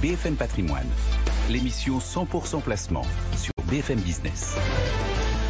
BFM Patrimoine, l'émission 100% placement sur BFM Business.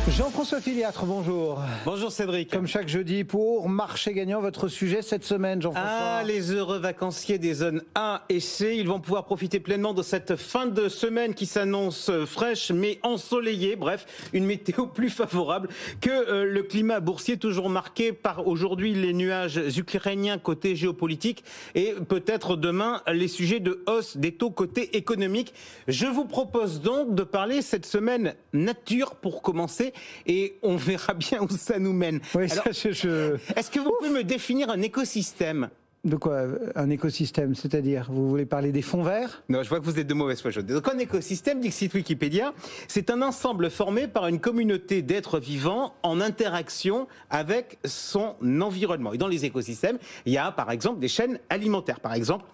Jean-François Filiatre, bonjour. Bonjour Cédric. Comme chaque jeudi pour Marché Gagnant, votre sujet cette semaine, Jean-François. Ah, les heureux vacanciers des zones A et C, ils vont pouvoir profiter pleinement de cette fin de semaine qui s'annonce fraîche mais ensoleillée. Bref, une météo plus favorable que le climat boursier, toujours marqué par aujourd'hui les nuages ukrainiens côté géopolitique et peut-être demain les sujets de hausse des taux côté économique. Je vous propose donc de parler cette semaine nature pour commencer. Et on verra bien où ça nous mène. Oui, alors, est-ce que vous pouvez me définir un écosystème ? De quoi? Un écosystème, c'est-à-dire, vous voulez parler des fonds verts? Non, je vois que vous êtes de mauvaise foi. Donc un écosystème, dit le site Wikipédia, c'est un ensemble formé par une communauté d'êtres vivants en interaction avec son environnement. Et dans les écosystèmes, il y a par exemple des chaînes alimentaires. Par exemple,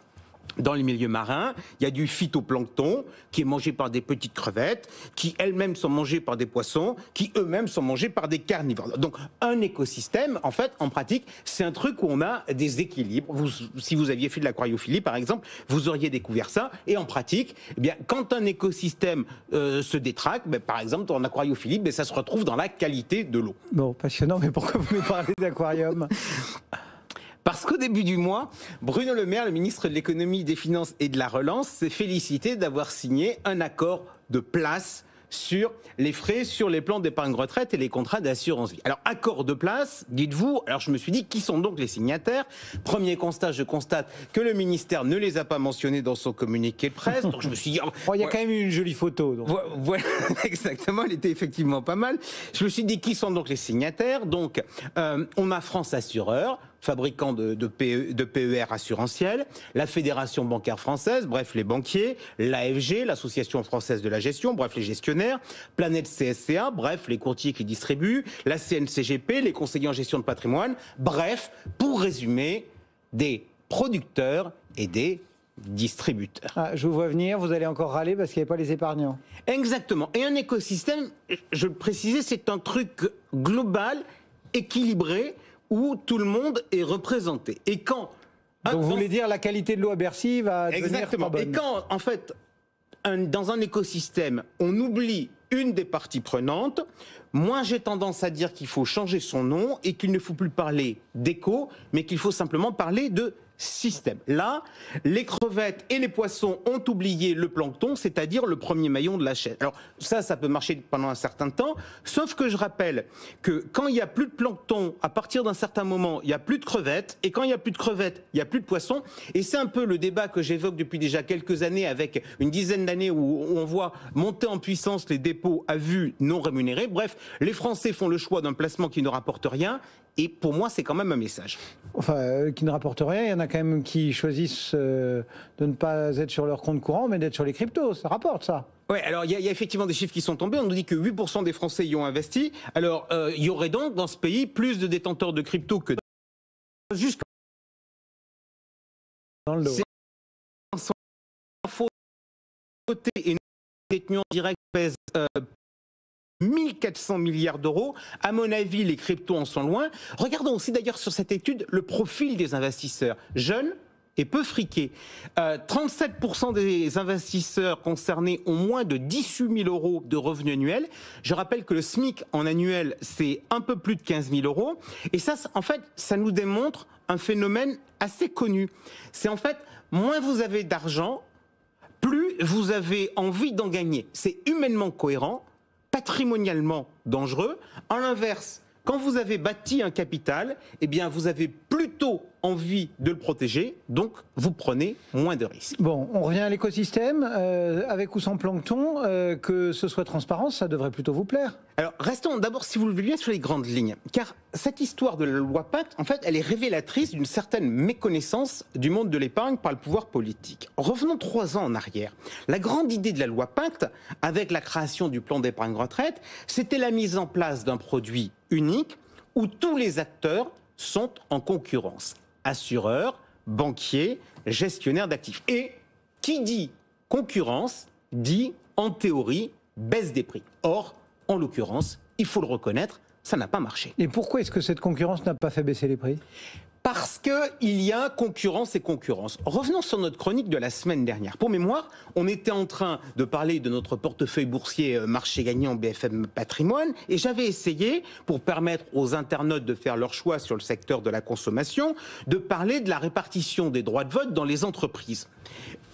dans les milieux marins, il y a du phytoplancton qui est mangé par des petites crevettes, qui elles-mêmes sont mangées par des poissons, qui eux-mêmes sont mangés par des carnivores. Donc un écosystème, en fait, en pratique, c'est un truc où on a des équilibres. Si vous aviez fait de l'aquariophilie, par exemple, vous auriez découvert ça. Et en pratique, eh bien, quand un écosystème se détraque, par exemple, en aquariophilie, ça se retrouve dans la qualité de l'eau. Bon, passionnant, mais pourquoi vous me parlez d'aquarium? Parce qu'au début du mois, Bruno Le Maire, le ministre de l'économie, des finances et de la relance, s'est félicité d'avoir signé un accord de place sur les frais, sur les plans d'épargne retraite et les contrats d'assurance vie. Alors, accord de place, dites-vous, alors je me suis dit, qui sont donc les signataires? Premier constat, je constate que le ministère ne les a pas mentionnés dans son communiqué de presse, donc je me suis dit... il y a quand même eu une jolie photo. Donc. Voilà, exactement, elle était effectivement pas mal. Je me suis dit, qui sont donc les signataires? Donc, on a France Assureur, fabricant de PER assurantiel, la Fédération bancaire française, bref les banquiers, l'AFG, l'Association française de la gestion, bref les gestionnaires, Planète CSCA, bref les courtiers qui distribuent, la CNCGP, les conseillers en gestion de patrimoine, bref, pour résumer, des producteurs et des distributeurs. Ah, je vous vois venir, vous allez encore râler parce qu'il n'y avait pas les épargnants. Exactement. Et un écosystème, je le précisais, c'est un truc global, équilibré, où tout le monde est représenté. Et quand... Donc vous voulez dire la qualité de l'eau à Bercy va devenir pas bonne. Et quand, en fait, dans un écosystème, on oublie une des parties prenantes, moi j'ai tendance à dire qu'il faut changer son nom et qu'il ne faut plus parler d'éco, mais qu'il faut simplement parler de système. Là, les crevettes et les poissons ont oublié le plancton, c'est-à-dire le premier maillon de la chaîne. Alors ça peut marcher pendant un certain temps, sauf que je rappelle que quand il n'y a plus de plancton, à partir d'un certain moment, il n'y a plus de crevettes, et quand il n'y a plus de crevettes, il n'y a plus de poissons, et c'est un peu le débat que j'évoque depuis déjà quelques années, avec une dizaine d'années où on voit monter en puissance les dépôts à vue non rémunérés. Bref, les Français font le choix d'un placement qui ne rapporte rien, et pour moi, c'est quand même un message. Enfin, qui ne rapporte rien, il y en a quand même qui choisissent de ne pas être sur leur compte courant, mais d'être sur les cryptos. Ça rapporte, ça. Oui, alors il y a effectivement des chiffres qui sont tombés. On nous dit que 8% des Français y ont investi. Alors, il y aurait donc dans ce pays plus de détenteurs de cryptos que... Jusqu'à... Dans le lot. C'est info côté et détenu en direct pèse 1400 milliards d'euros. À mon avis, les cryptos en sont loin. Regardons aussi d'ailleurs sur cette étude le profil des investisseurs. Jeunes et peu friqués. 37% des investisseurs concernés ont moins de 18 000 euros de revenus annuels. Je rappelle que le SMIC en annuel, c'est un peu plus de 15 000 euros. Et ça, en fait, ça nous démontre un phénomène assez connu. C'est en fait, moins vous avez d'argent, plus vous avez envie d'en gagner. C'est humainement cohérent, patrimonialement dangereux. À l'inverse, quand vous avez bâti un capital, eh bien vous avez plutôt envie de le protéger, donc vous prenez moins de risques. Bon, on revient à l'écosystème, avec ou sans plancton, que ce soit transparent, ça devrait plutôt vous plaire. Alors restons d'abord, si vous le voulez bien, sur les grandes lignes, car cette histoire de la loi Pacte, en fait, elle est révélatrice d'une certaine méconnaissance du monde de l'épargne par le pouvoir politique. Revenons 3 ans en arrière. La grande idée de la loi Pacte, avec la création du plan d'épargne retraite, c'était la mise en place d'un produit unique où tous les acteurs sont en concurrence. Assureurs, banquiers, gestionnaires d'actifs. Et qui dit concurrence dit, en théorie, baisse des prix. Or, en l'occurrence, il faut le reconnaître, ça n'a pas marché. Et pourquoi est-ce que cette concurrence n'a pas fait baisser les prix ? Parce qu'il y a concurrence et concurrence. Revenons sur notre chronique de la semaine dernière. Pour mémoire, on était en train de parler de notre portefeuille boursier marché gagnant BFM Patrimoine et j'avais essayé, pour permettre aux internautes de faire leur choix sur le secteur de la consommation, de parler de la répartition des droits de vote dans les entreprises.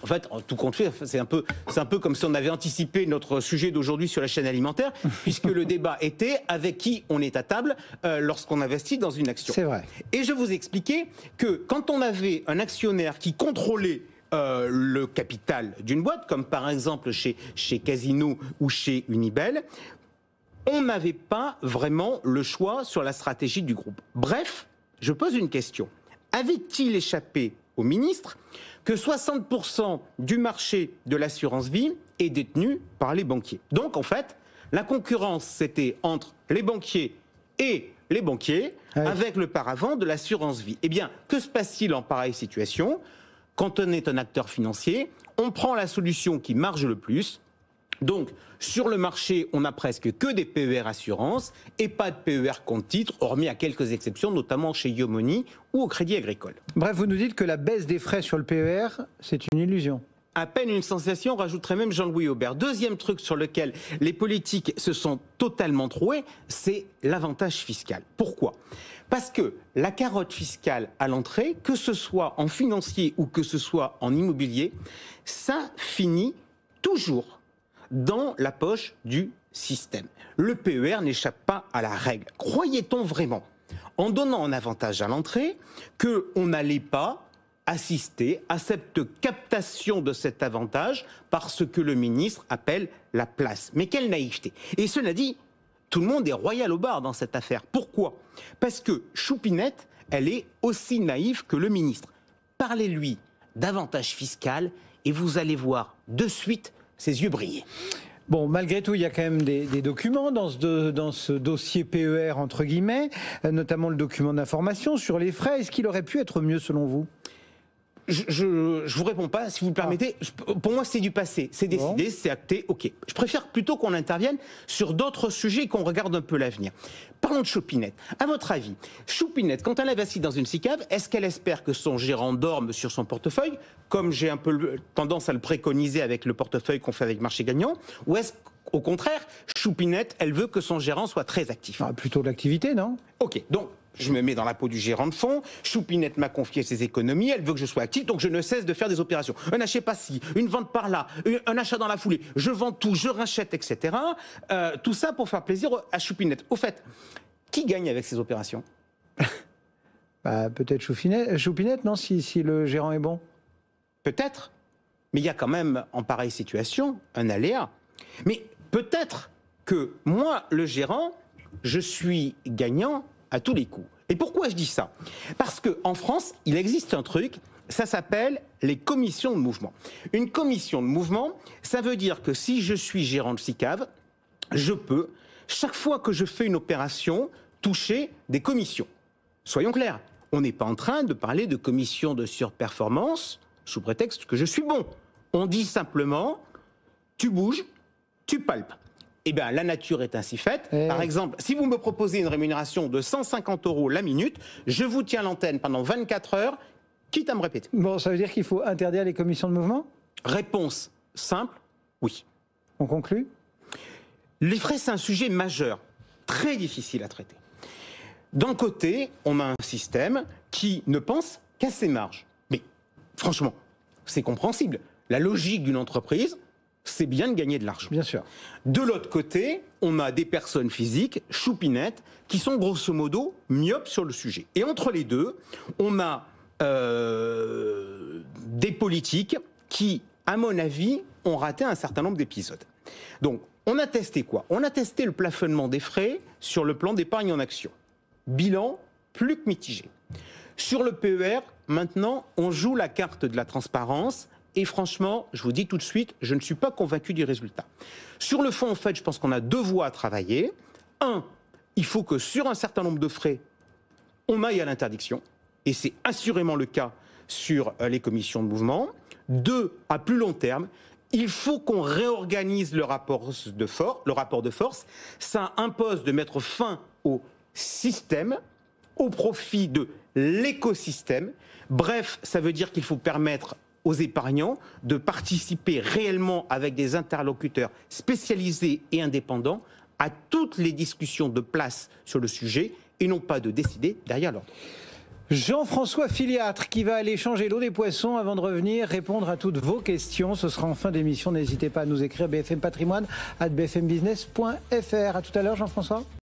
En fait, en tout compte fait, c'est un peu comme si on avait anticipé notre sujet d'aujourd'hui sur la chaîne alimentaire, puisque le débat était avec qui on est à table lorsqu'on investit dans une action. C'est vrai. Et je vous expliquais que quand on avait un actionnaire qui contrôlait le capital d'une boîte, comme par exemple chez Casino ou chez Unibel, on n'avait pas vraiment le choix sur la stratégie du groupe. Bref, je pose une question. Avait-il échappé au ministre que 60% du marché de l'assurance vie est détenu par les banquiers? Donc en fait, la concurrence, c'était entre les banquiers et les banquiers, avec le paravent de l'assurance vie. Eh bien, que se passe-t-il en pareille situation? Quand on est un acteur financier, on prend la solution qui marche le plus. Donc, sur le marché, on n'a presque que des PER assurances et pas de PER compte titre, hormis à quelques exceptions, notamment chez Yomoni ou au Crédit Agricole. Bref, vous nous dites que la baisse des frais sur le PER, c'est une illusion. À peine une sensation, rajouterait même Jean-Louis Aubert. Deuxième truc sur lequel les politiques se sont totalement troués, c'est l'avantage fiscal. Pourquoi ? Parce que la carotte fiscale à l'entrée, que ce soit en financier ou que ce soit en immobilier, ça finit toujours dans la poche du système. Le PER n'échappe pas à la règle. Croyait-on vraiment, en donnant un avantage à l'entrée, qu'on n'allait pas assister à cette captation de cet avantage par ce que le ministre appelle la place? Mais quelle naïveté! Et cela dit, tout le monde est royal au bar dans cette affaire. Pourquoi? Parce que Choupinette, elle est aussi naïve que le ministre. Parlez-lui d'avantage fiscal et vous allez voir de suite ses yeux briller. Bon, malgré tout, il y a quand même des documents dans ce dossier PER, entre guillemets, notamment le document d'information sur les frais. Est-ce qu'il aurait pu être mieux selon vous ? Je vous réponds pas, si vous le permettez. Pour moi, c'est du passé. C'est décidé, bon. C'est acté, ok. Je préfère plutôt qu'on intervienne sur d'autres sujets et qu'on regarde un peu l'avenir. Parlons de Choupinette. À votre avis, Choupinette, quand elle investit dans une SICAV, est-ce qu'elle espère que son gérant dorme sur son portefeuille, comme j'ai un peu tendance à le préconiser avec le portefeuille qu'on fait avec Marché Gagnant, ou est-ce qu'au contraire, Choupinette, elle veut que son gérant soit très actif? Plutôt de l'activité, non? Ok, donc je me mets dans la peau du gérant de fonds. Choupinette m'a confié ses économies. Elle veut que je sois actif, donc je ne cesse de faire des opérations. Un achat par-ci, une vente par-là, un achat dans la foulée. Je vends tout, je rachète, etc. Tout ça pour faire plaisir à Choupinette. Au fait, qui gagne avec ces opérations? Peut-être Choupinette, non, si le gérant est bon. Peut-être. Mais il y a quand même, en pareille situation, un aléa. Mais peut-être que moi, le gérant, je suis gagnant à tous les coups. Et pourquoi je dis ça? Parce qu'en France, il existe un truc, ça s'appelle les commissions de mouvement. Une commission de mouvement, ça veut dire que si je suis gérant de SICAV, je peux, chaque fois que je fais une opération, toucher des commissions. Soyons clairs, on n'est pas en train de parler de commission de surperformance sous prétexte que je suis bon. On dit simplement, tu bouges, tu palpes. Eh bien, la nature est ainsi faite. Par exemple, si vous me proposez une rémunération de 150 € la minute, je vous tiens l'antenne pendant 24 heures, quitte à me répéter. Bon, ça veut dire qu'il faut interdire les commissions de mouvement? Réponse simple, oui. On conclut? Les frais, c'est un sujet majeur, très difficile à traiter. D'un côté, on a un système qui ne pense qu'à ses marges. Mais franchement, c'est compréhensible. La logique d'une entreprise, c'est bien de gagner de l'argent. Bien sûr. De l'autre côté, on a des personnes physiques, Choupinettes, qui sont grosso modo myopes sur le sujet. Et entre les deux, on a des politiques qui, à mon avis, ont raté un certain nombre d'épisodes. Donc, on a testé quoi? On a testé le plafonnement des frais sur le plan d'épargne en action. Bilan plus que mitigé. Sur le PER, maintenant, on joue la carte de la transparence. Et franchement, je vous dis tout de suite, je ne suis pas convaincu du résultat. Sur le fond, en fait, je pense qu'on a deux voies à travailler. Un, il faut que sur un certain nombre de frais, on aille à l'interdiction. Et c'est assurément le cas sur les commissions de mouvement. Deux, à plus long terme, il faut qu'on réorganise le rapport de force. Ça impose de mettre fin au système au profit de l'écosystème. Bref, ça veut dire qu'il faut permettre aux épargnants de participer réellement avec des interlocuteurs spécialisés et indépendants à toutes les discussions de place sur le sujet et non pas de décider derrière l'ordre. Jean-François Filiatre qui va aller changer l'eau des poissons avant de revenir répondre à toutes vos questions. Ce sera en fin d'émission. N'hésitez pas à nous écrire bfmpatrimoine@bfmbusiness.fr. À tout à l'heure, Jean-François.